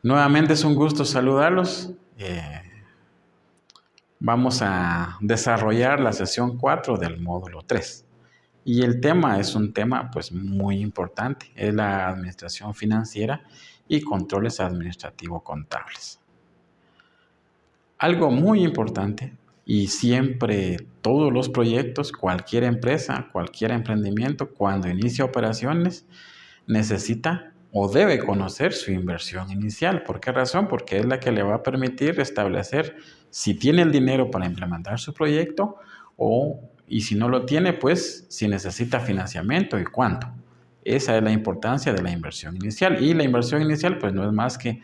Nuevamente es un gusto saludarlos. Vamos a desarrollar la sesión 4 del módulo 3. Y el tema es un tema pues muy importante, es la administración financiera y controles administrativo-contables. Algo muy importante, y siempre todos los proyectos, cualquier empresa, cualquier emprendimiento, cuando inicia operaciones, necesita o debe conocer su inversión inicial. ¿Por qué razón? Porque es la que le va a permitir establecer si tiene el dinero para implementar su proyecto y si no lo tiene, pues si necesita financiamiento y cuánto. Esa es la importancia de la inversión inicial. Y la inversión inicial pues no es más que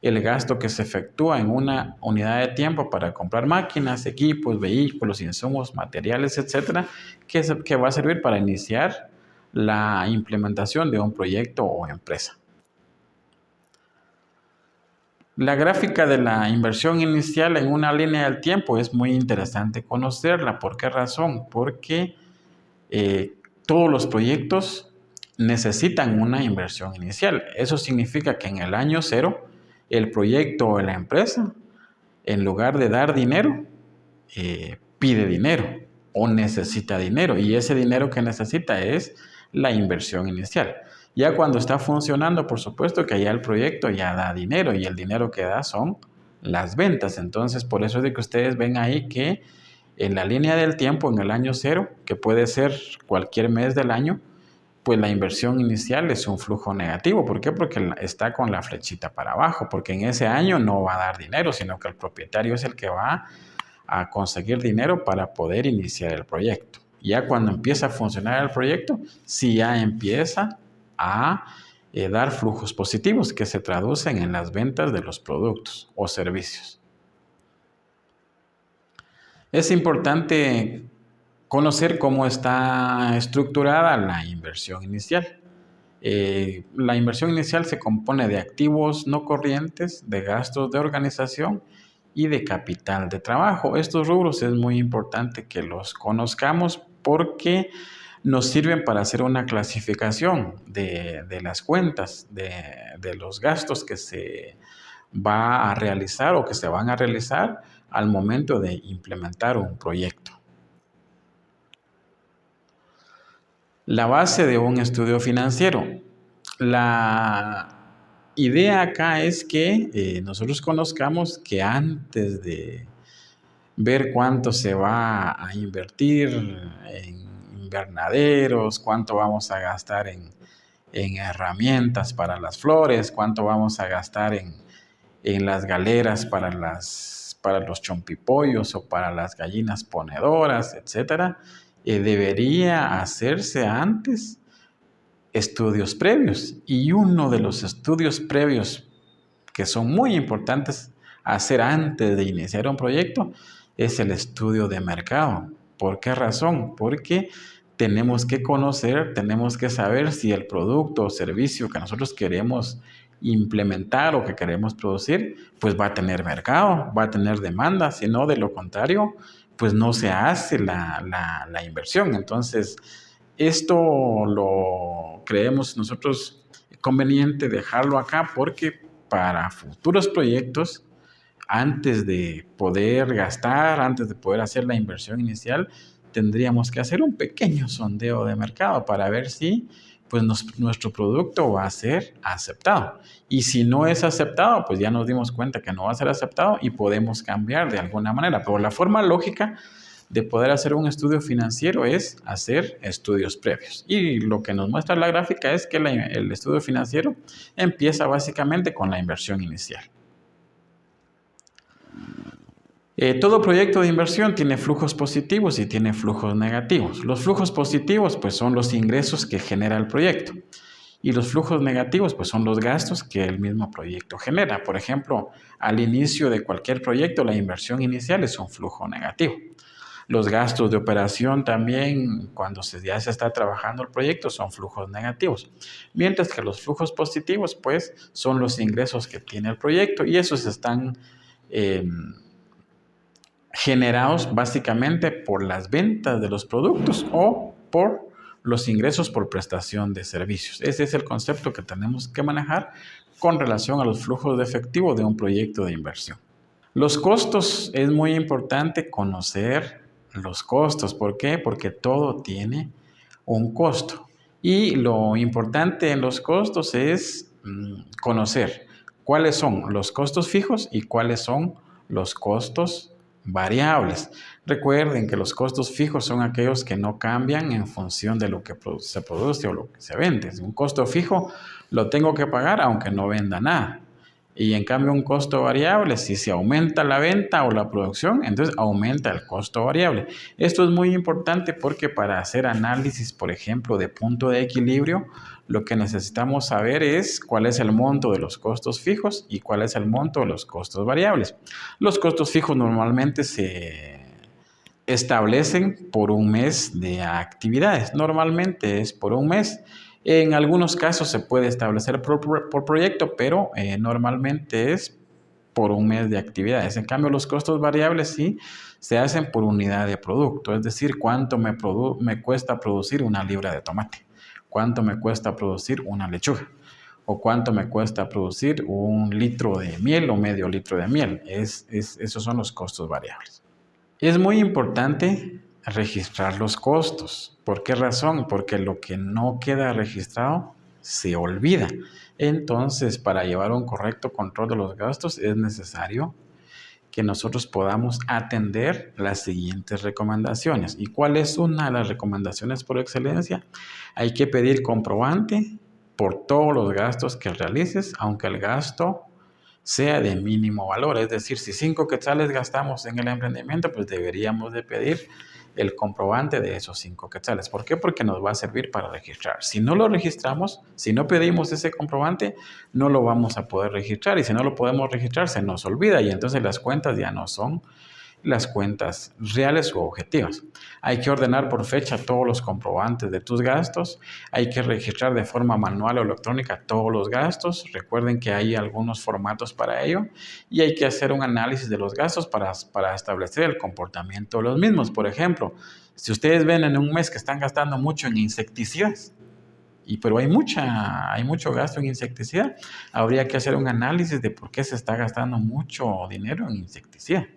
el gasto que se efectúa en una unidad de tiempo para comprar máquinas, equipos, vehículos, insumos, materiales, etcétera, que va a servir para iniciar la implementación de un proyecto o empresa. La gráfica de la inversión inicial en una línea del tiempo es muy interesante conocerla. ¿Por qué razón? Porque todos los proyectos necesitan una inversión inicial. Eso significa que en el año 0, el proyecto o la empresa, en lugar de dar dinero, pide dinero o necesita dinero. Y ese dinero que necesita es la inversión inicial. Ya cuando está funcionando, por supuesto que ya el proyecto ya da dinero y el dinero que da son las ventas. Entonces, por eso es de que ustedes ven ahí que en la línea del tiempo, en el año 0, que puede ser cualquier mes del año, pues la inversión inicial es un flujo negativo. ¿Por qué? Porque está con la flechita para abajo, porque en ese año no va a dar dinero, sino que el propietario es el que va a conseguir dinero para poder iniciar el proyecto. Ya cuando empieza a funcionar el proyecto, sí ya empieza a dar flujos positivos que se traducen en las ventas de los productos o servicios. Es importante conocer cómo está estructurada la inversión inicial. La inversión inicial se compone de activos no corrientes, de gastos de organización y de capital de trabajo. Estos rubros es muy importante que los conozcamos porque nos sirven para hacer una clasificación de las cuentas, de los gastos que se va a realizar o que se van a realizar al momento de implementar un proyecto. La base de un estudio financiero. La idea acá es que nosotros conozcamos que antes de ver cuánto se va a invertir en invernaderos, cuánto vamos a gastar en herramientas para las flores, cuánto vamos a gastar en las galeras para los chompipollos o para las gallinas ponedoras, etcétera, debería hacerse antes estudios previos. Y uno de los estudios previos que son muy importantes hacer antes de iniciar un proyecto es el estudio de mercado. ¿Por qué razón? Porque tenemos que conocer, tenemos que saber si el producto o servicio que nosotros queremos implementar o que queremos producir, pues va a tener mercado, va a tener demanda. Si no, de lo contrario, pues no se hace la inversión. Entonces, esto lo creemos nosotros conveniente dejarlo acá porque para futuros proyectos, antes de poder gastar, antes de poder hacer la inversión inicial, tendríamos que hacer un pequeño sondeo de mercado para ver si pues nuestro producto va a ser aceptado. Y si no es aceptado, pues ya nos dimos cuenta que no va a ser aceptado y podemos cambiar de alguna manera. Pero la forma lógica de poder hacer un estudio financiero es hacer estudios previos. Y lo que nos muestra la gráfica es que el estudio financiero empieza básicamente con la inversión inicial. Todo proyecto de inversión tiene flujos positivos y tiene flujos negativos. Los flujos positivos pues son los ingresos que genera el proyecto y los flujos negativos pues son los gastos que el mismo proyecto genera. Por ejemplo, al inicio de cualquier proyecto la inversión inicial es un flujo negativo. Los gastos de operación también, cuando ya se está trabajando el proyecto, son flujos negativos. Mientras que los flujos positivos, pues, son los ingresos que tiene el proyecto y esos están generados básicamente por las ventas de los productos o por los ingresos por prestación de servicios. Ese es el concepto que tenemos que manejar con relación a los flujos de efectivo de un proyecto de inversión. Los costos, es muy importante conocer los costos. ¿Por qué? Porque todo tiene un costo. Y lo importante en los costos es conocer cuáles son los costos fijos y cuáles son los costos variables. Recuerden que los costos fijos son aquellos que no cambian en función de lo que se produce o lo que se vende. Un costo fijo lo tengo que pagar aunque no venda nada. Y en cambio un costo variable, si se aumenta la venta o la producción, entonces aumenta el costo variable. Esto es muy importante porque para hacer análisis, por ejemplo, de punto de equilibrio, lo que necesitamos saber es cuál es el monto de los costos fijos y cuál es el monto de los costos variables. Los costos fijos normalmente se establecen por un mes de actividades. Normalmente es por un mes. En algunos casos se puede establecer por proyecto, pero normalmente es por un mes de actividades. En cambio, los costos variables sí se hacen por unidad de producto, es decir, cuánto me cuesta producir una libra de tomate, cuánto me cuesta producir una lechuga, o cuánto me cuesta producir un litro de miel o medio litro de miel. Esos son los costos variables. Es muy importante registrar los costos. ¿Por qué razón? Porque lo que no queda registrado se olvida. Entonces, para llevar un correcto control de los gastos es necesario que nosotros podamos atender las siguientes recomendaciones. ¿Y cuál es una de las recomendaciones por excelencia? Hay que pedir comprobante por todos los gastos que realices, aunque el gasto sea de mínimo valor. Es decir, si 5 quetzales gastamos en el emprendimiento, pues deberíamos de pedir el comprobante de esos 5 quetzales. ¿Por qué? Porque nos va a servir para registrar. Si no lo registramos, si no pedimos ese comprobante, no lo vamos a poder registrar. Y si no lo podemos registrar, se nos olvida y entonces las cuentas ya no son las cuentas reales o objetivas. Hay que ordenar por fecha todos los comprobantes de tus gastos. Hay que registrar de forma manual o electrónica todos los gastos. Recuerden que hay algunos formatos para ello. Y hay que hacer un análisis de los gastos para establecer el comportamiento de los mismos. Por ejemplo, si ustedes ven en un mes que están gastando mucho en insecticidas, pero hay mucho gasto en insecticida, habría que hacer un análisis de por qué se está gastando mucho dinero en insecticida.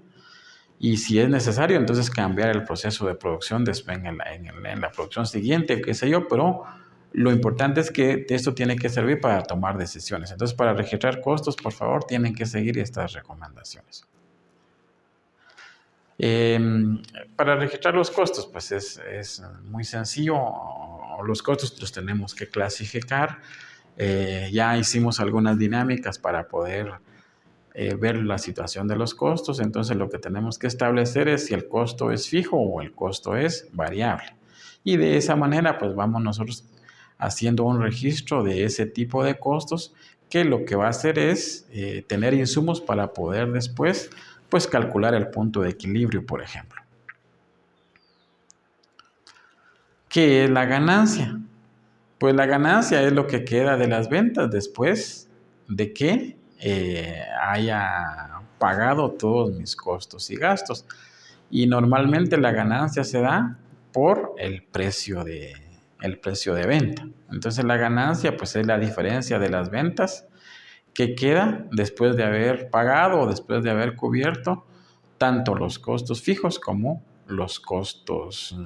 Y si es necesario, entonces cambiar el proceso de producción después en la producción siguiente, qué sé yo, pero lo importante es que esto tiene que servir para tomar decisiones. Entonces, para registrar costos, por favor, tienen que seguir estas recomendaciones. Para registrar los costos, pues es muy sencillo. Los costos los tenemos que clasificar. Ya hicimos algunas dinámicas para poder ver la situación de los costos. Entonces lo que tenemos que establecer es si el costo es fijo o el costo es variable. Y de esa manera pues vamos nosotros haciendo un registro de ese tipo de costos que lo que va a hacer es tener insumos para poder después pues calcular el punto de equilibrio, por ejemplo. ¿Qué es la ganancia? Pues la ganancia es lo que queda de las ventas después de que haya pagado todos mis costos y gastos. Y normalmente la ganancia se da por el precio de venta. Entonces la ganancia pues es la diferencia de las ventas que queda después de haber pagado o después de haber cubierto tanto los costos fijos como los costos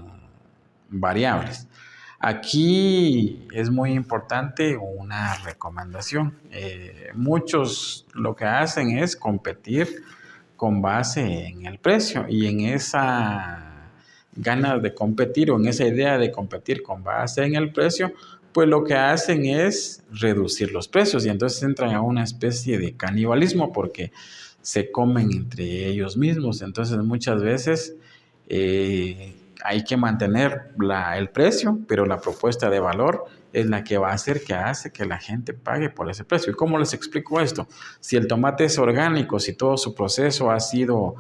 variables. Aquí es muy importante una recomendación. Muchos lo que hacen es competir con base en el precio y en esa ganas de competir o en esa idea de competir con base en el precio, pues lo que hacen es reducir los precios y entonces entran a una especie de canibalismo porque se comen entre ellos mismos. Entonces muchas veces hay que mantener el precio, pero la propuesta de valor es la que va a hacer que hace que la gente pague por ese precio. ¿Y cómo les explico esto? Si el tomate es orgánico, si todo su proceso ha sido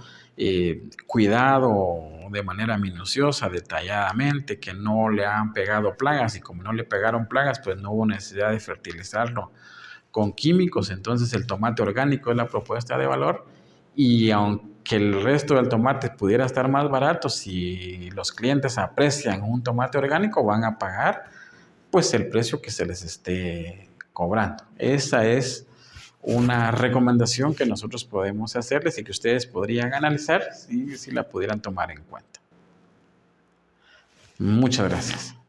cuidado de manera minuciosa, detalladamente, que no le han pegado plagas y como no le pegaron plagas, pues no hubo necesidad de fertilizarlo con químicos, entonces el tomate orgánico es la propuesta de valor y aunque el resto del tomate pudiera estar más barato, si los clientes aprecian un tomate orgánico van a pagar pues el precio que se les esté cobrando. Esa es una recomendación que nosotros podemos hacerles y que ustedes podrían analizar si la pudieran tomar en cuenta. Muchas gracias.